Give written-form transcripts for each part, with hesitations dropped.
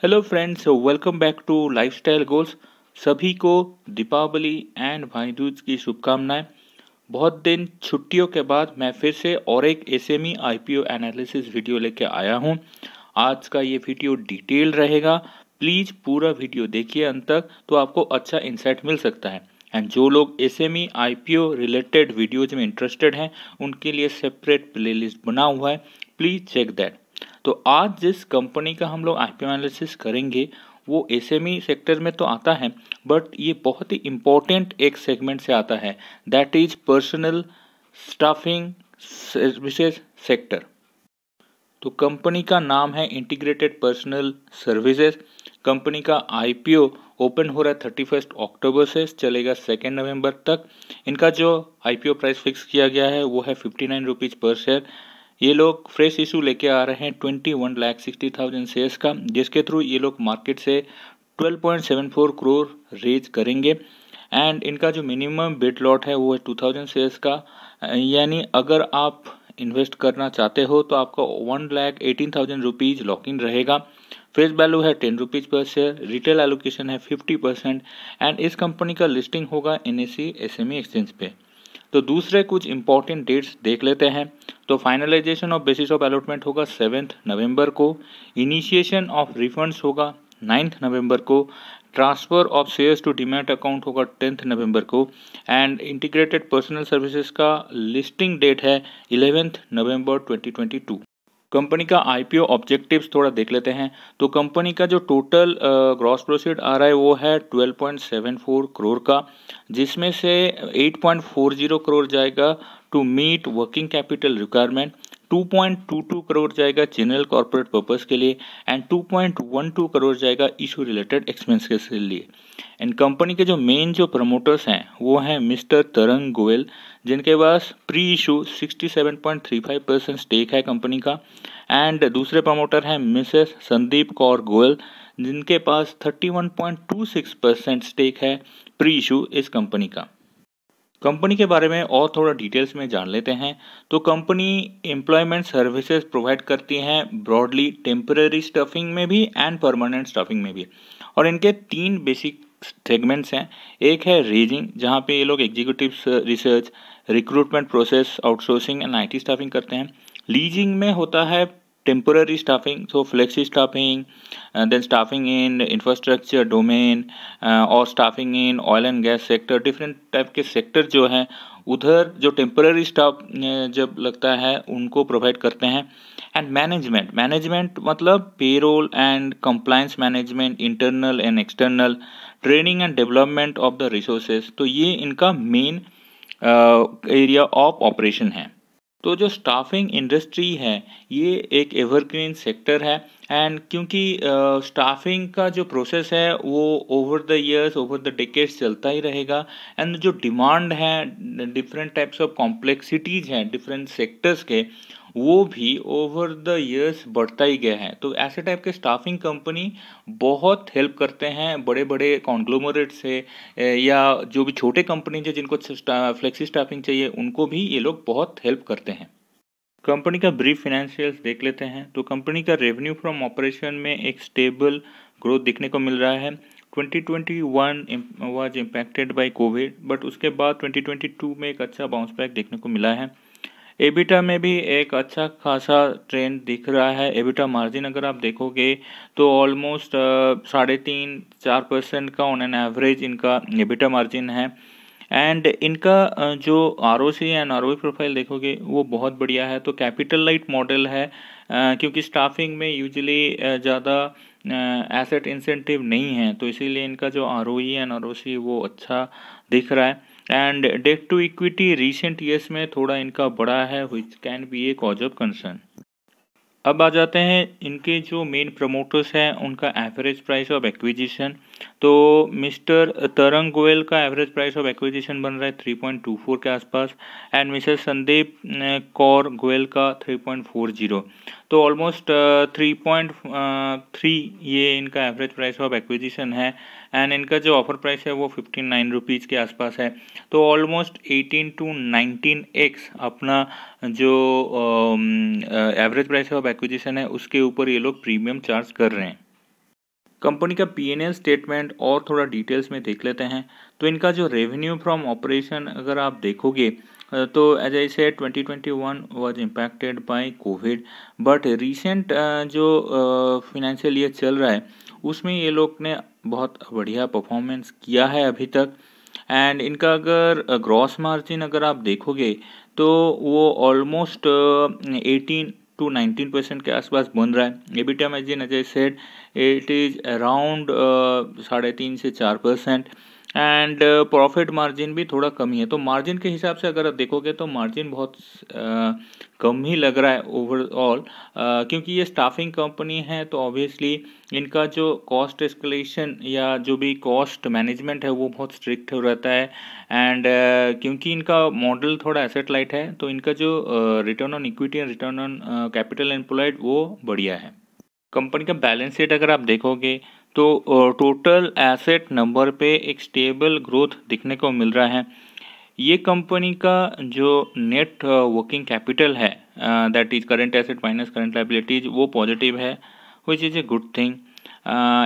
Hello friends, welcome back to lifestyle goals. सभी को Deepawali and भाई दूज की शुभकामनाएं। बहुत दिन छुट्टियों के बाद मैं फिर से और एक एसएमई आईपीओ एनालिसिस वीडियो लेके आया हूं। आज का ये वीडियो डिटेल रहेगा। प्लीज़ पूरा वीडियो देखिए अंत तक, तो आपको अच्छा इंसाइट मिल सकता है। एंड जो लोग एसएमई आईपीओ रिलेटेड वीडियोज में इंटरेस्टेड हैं, उनके लिए सेपरेट प्लेलिस्ट बना हुआ है, प्लीज़ चेक दैट। तो आज जिस कंपनी का हम लोग आईपीओ एनालिसिस करेंगे वो एसएमई सेक्टर में तो आता है, बट ये बहुत ही इम्पोर्टेंट एक सेगमेंट से आता है, that is personal staffing services sector. तो कंपनी का नाम है इंटीग्रेटेड पर्सनल सर्विसेज। कंपनी का आईपीओ ओपन हो रहा है 31 अक्टूबर से, चलेगा 2 नवंबर तक। इनका जो आईपीओ प्राइस फिक्स किया गया है वो है 59 रुपीज़ पर शेयर। ये लोग फ्रेश इशू लेके आ रहे हैं 21,60,000 शेयर्स का, जिसके थ्रू ये लोग मार्केट से 12.74 करोड़ रेज करेंगे। एंड इनका जो मिनिमम बिड लॉट है वो है 2000 शेयर्स का। यानी अगर आप इन्वेस्ट करना चाहते हो तो आपका 1,18,000 रुपीज़ लॉक इन रहेगा। फेस वैल्यू है 10 रुपीज़ पर शेयर, रिटेल एलोकेशन है 50%। एंड इस कंपनी का लिस्टिंग होगा NSE SME एक्सचेंज पे। तो दूसरे कुछ इंपॉर्टेंट डेट्स देख लेते हैं। तो finalisation of basis of allotment होगा 7 नवंबर को। इनिशिएशन ऑफ रिफंड्स होगा 9 नवंबर को। Transfer of shares to demat account होगा 10 नवंबर को। एंड इंटीग्रेटेड पर्सनल सर्विसेज का लिस्टिंग डेट है 11 नवंबर 2022। कंपनी का आईपीओ ऑब्जेक्टिव्स थोड़ा देख लेते हैं। तो कंपनी का जो टोटल ग्रॉस प्रोसीड आ रहा है वो है 12.74 करोड़ का, जिसमें से 8.40 करोड़ जाएगा to meet working capital requirement, 2.22 crore जाएगा जनरल कॉर्पोरेट पर्पस के लिए, एंड 2.12 करोड़ जाएगा इशू रिलेटेड एक्सपेंसेस के लिए। एंड कंपनी के जो मेन जो प्रमोटर्स हैं वो हैं मिस्टर तरंग गोयल, जिनके पास प्री इशू 67.35% स्टेक है कंपनी का। एंड दूसरे प्रमोटर हैं मिसेस संदीप कौर गोयल, जिनके पास 31.26% स्टेक है प्री इशू इस कंपनी का। कंपनी के बारे में और थोड़ा डिटेल्स में जान लेते हैं। तो कंपनी एम्प्लॉयमेंट सर्विसेज प्रोवाइड करती हैं ब्रॉडली, टेम्पररी स्टाफिंग में भी एंड परमानेंट स्टाफिंग में भी। और इनके 3 बेसिक सेगमेंट्स हैं। एक है रेजिंग, जहाँ पे ये लोग executive research, recruitment process, outsourcing and IT staffing करते हैं। लीजिंग में होता है temporary staffing, so flexi staffing, then staffing in infrastructure domain, और staffing in oil and gas sector. Different type के सेक्टर जो हैं उधर जो टेम्पररी स्टाफ जब लगता है उनको प्रोवाइड करते हैं। एंड मैनेजमेंट मतलब payroll and compliance management, internal and external, training and development of the resources. तो ये इनका मेन एरिया ऑफ ऑपरेशन है। तो जो स्टाफिंग इंडस्ट्री है ये एक एवरग्रीन सेक्टर है। एंड क्योंकि स्टाफिंग का जो प्रोसेस है वो over the years, over the decades चलता ही रहेगा। एंड जो डिमांड है, डिफरेंट टाइप्स ऑफ कॉम्प्लेक्सिटीज़ हैं डिफरेंट सेक्टर्स के, वो भी ओवर द इयर्स बढ़ता ही गया है। तो ऐसे टाइप के स्टाफिंग कंपनी बहुत हेल्प करते हैं बड़े बड़े कॉन्ग्लोमरेट से, या जो भी छोटे कंपनी है जिनको फ्लेक्सी स्टाफिंग चाहिए उनको भी ये लोग बहुत हेल्प करते हैं। कंपनी का ब्रीफ फाइनेंशियल्स देख लेते हैं। तो कंपनी का रेवेन्यू फ्रॉम ऑपरेशन में एक स्टेबल ग्रोथ देखने को मिल रहा है। 2021 was impacted by covid, but उसके बाद 2022 में एक अच्छा बाउंस बैक देखने को मिला है। एबिटा में भी एक अच्छा खासा ट्रेंड दिख रहा है। एबिटा मार्जिन अगर आप देखोगे तो ऑलमोस्ट 3.5-4% का ऑन एन एवरेज इनका एबिटा मार्जिन है। एंड इनका जो ROC एंड ROE प्रोफाइल देखोगे वो बहुत बढ़िया है। तो कैपिटल लाइट मॉडल है, क्योंकि स्टाफिंग में यूजुअली ज़्यादा एसेट इंसेंटिव नहीं है, तो इसीलिए इनका जो ROE एंड ROC वो अच्छा दिख रहा है। And debt to equity recent years में थोड़ा इनका बड़ा है, which can be a cause of concern. अब आ जाते हैं इनके जो मेन प्रमोटर्स हैं उनका एवरेज प्राइस ऑफ एक्विजिशन। तो मिस्टर तरंग गोयल का एवरेज प्राइस ऑफ एक्विजिशन बन रहा है 3.24 के आसपास। एंड मिसेस संदीप कौर गोयल का 3.40। तो ऑलमोस्ट 3.3 ये इनका एवरेज प्राइस ऑफ एक्विजिशन है। एंड इनका जो ऑफर प्राइस है वो 59 रुपीज़ के आसपास है। तो ऑलमोस्ट 18 to 19x अपना जो एवरेज प्राइस ऑफ एक्विजिशन है उसके ऊपर ये लोग प्रीमियम चार्ज कर रहे हैं। कंपनी का P&L स्टेटमेंट और थोड़ा डिटेल्स में देख लेते हैं। तो इनका जो रेवेन्यू फ्रॉम ऑपरेशन अगर आप देखोगे तो as I said 2021 was impacted by covid, but recent जो फिनेंशियल ईयर चल रहा है उसमें ये लोग ने बहुत बढ़िया परफॉर्मेंस किया है अभी तक। एंड इनका अगर ग्रॉस मार्जिन अगर आप देखोगे तो वो ऑलमोस्ट 18 to 19% के आसपास बन रहा है। EBITDA margin as I said it is around 3.5 से 4%। एंड प्रॉफिट मार्जिन भी थोड़ा कम ही है। तो मार्जिन के हिसाब से अगर आप देखोगे तो मार्जिन बहुत कम ही लग रहा है ओवरऑल, क्योंकि ये स्टाफिंग कंपनी है तो ऑब्वियसली इनका जो कॉस्ट एस्केलेशन या जो भी कॉस्ट मैनेजमेंट है वो बहुत स्ट्रिक्ट हो रहता है। एंड क्योंकि इनका मॉडल थोड़ा एसेट लाइट है तो इनका जो return on equity and return on capital employed वो बढ़िया है। कंपनी का बैलेंस शीट अगर आप देखोगे तो टोटल एसेट नंबर पे एक स्टेबल ग्रोथ दिखने को मिल रहा है। ये कंपनी का जो नेट वर्किंग कैपिटल है that is current asset minus current liabilities वो पॉजिटिव है, which is a good thing.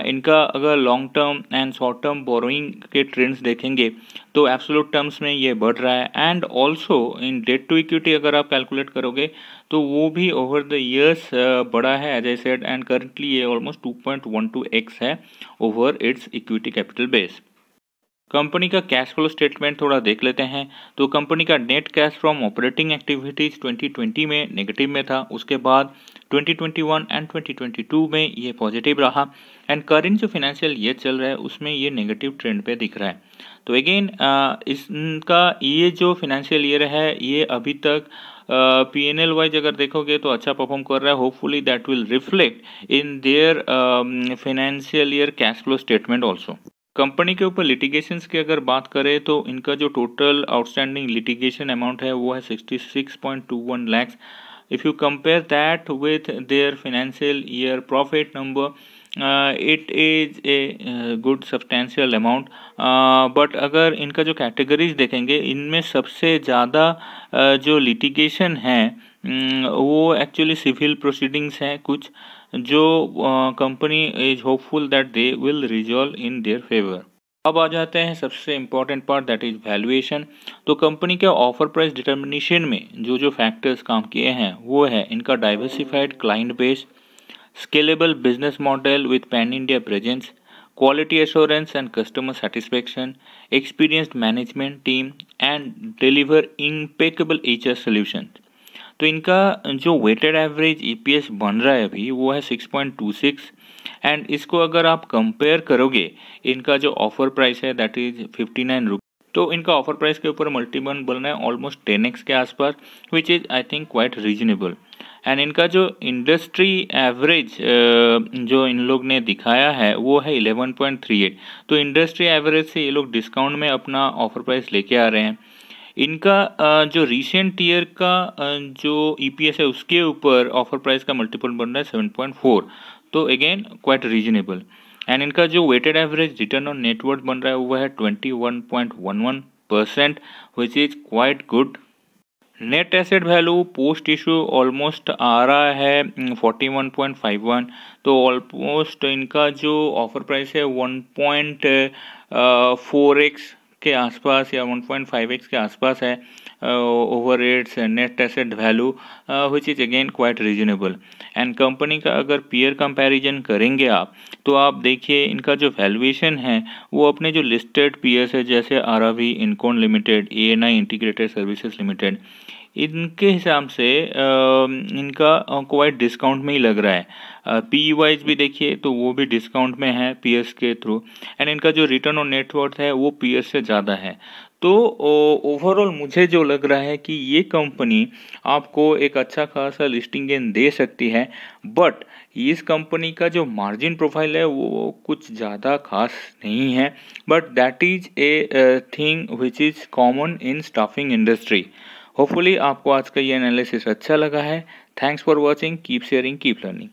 इनका अगर long term and short term borrowing के ट्रेंड्स देखेंगे तो एब्सोल्यूट टर्म्स में ये बढ़ रहा है। And also in debt to equity अगर आप कैलकुलेट करोगे तो वो भी ओवर द ईयर्स बढ़ा है as I said, and currently ये ऑलमोस्ट 2.12x है over its equity capital base. कंपनी का कैश फ्लो स्टेटमेंट थोड़ा देख लेते हैं। तो कंपनी का net cash from operating activities 2020 में नेगेटिव में था, उसके बाद 2021 एंड 2022 में ये पॉजिटिव रहा, एंड करेंट जो फाइनेंशियल ईयर चल रहा है उसमें ये नेगेटिव ट्रेंड पे दिख रहा है। तो अगेन इसका ये जो फाइनेंशियल ईयर है ये अभी तक P&L वाइज अगर देखोगे तो अच्छा परफॉर्म कर रहा है। Hopefully that will reflect in their financial year cash flow statement also. Company के ऊपर लिटिगेशंस की अगर बात करें तो इनका जो टोटल आउटस्टैंडिंग लिटिगेशन अमाउंट है वो है 66.21 lakhs। If you compare that with their financial year profit number it is a good substantial amount. But अगर इनका जो कैटेगरीज देखेंगे इनमें सबसे ज़्यादा जो लिटिगेशन है वो एक्चुअली सिविल प्रोसीडिंग्स हैं कुछ, जो company is hopeful that they will resolve in their favour. अब आ जाते हैं सबसे important part that is valuation. तो कंपनी के ऑफर प्राइस डिटर्मिनेशन में जो जो फैक्टर्स काम किए हैं वो है इनका diversified client base, scalable business model with pan India presence, quality assurance and customer satisfaction, experienced management team and deliver impeccable HR solutions। तो इनका जो वेटेड एवरेज EPS बन रहा है अभी वो है 6.26, एंड इसको अगर आप कंपेयर करोगे इनका जो ऑफर प्राइस है दैट इज 59 रुपीज़, तो इनका ऑफर प्राइस के ऊपर मल्टीपल बन रहा है ऑलमोस्ट 10x के आसपास, which is I think quite reasonable. And इनका जो इंडस्ट्री एवरेज जो इन लोग ने दिखाया है वो है 11.38, तो इंडस्ट्री एवरेज से ये लोग डिस्काउंट में अपना ऑफर प्राइस लेके आ रहे हैं। इनका जो रिसेंट ईयर का जो EPS है उसके ऊपर ऑफर प्राइस का मल्टीपल बन रहा है 7.4, तो अगेन क्वाइट रीजनेबल। एंड इनका जो weighted average return on net worth बन रहा है वो है 21.11%, which is quite good. Net asset value post issue almost आ रहा है 41.51, तो ऑलमोस्ट इनका जो ऑफर प्राइस है 1.4x के आसपास या 1.5x के आसपास है over it's net asset value, which is again quite reasonable. And company का अगर पीयर कंपैरिजन करेंगे आप तो आप देखिए इनका जो वैल्यूएशन है वो अपने जो लिस्टेड पीयर्स है जैसे RV Incon limited, ANI integrated services limited, इनके हिसाब से इनका क्वाइट डिस्काउंट में ही लग रहा है। PE वाइज भी देखिए तो वो भी डिस्काउंट में है पीएस के थ्रू, एंड इनका जो रिटर्न ऑन नेटवर्थ है वो पीएस से ज़्यादा है। तो ओवरऑल मुझे जो लग रहा है कि ये कंपनी आपको एक अच्छा खासा लिस्टिंग गेन दे सकती है, बट इस कंपनी का जो मार्जिन प्रोफाइल है वो कुछ ज़्यादा खास नहीं है, but that is a thing which is common in staffing industry. Hopefully आपको आज का ये एनालिसिस अच्छा लगा है। Thanks for watching, keep sharing, keep learning.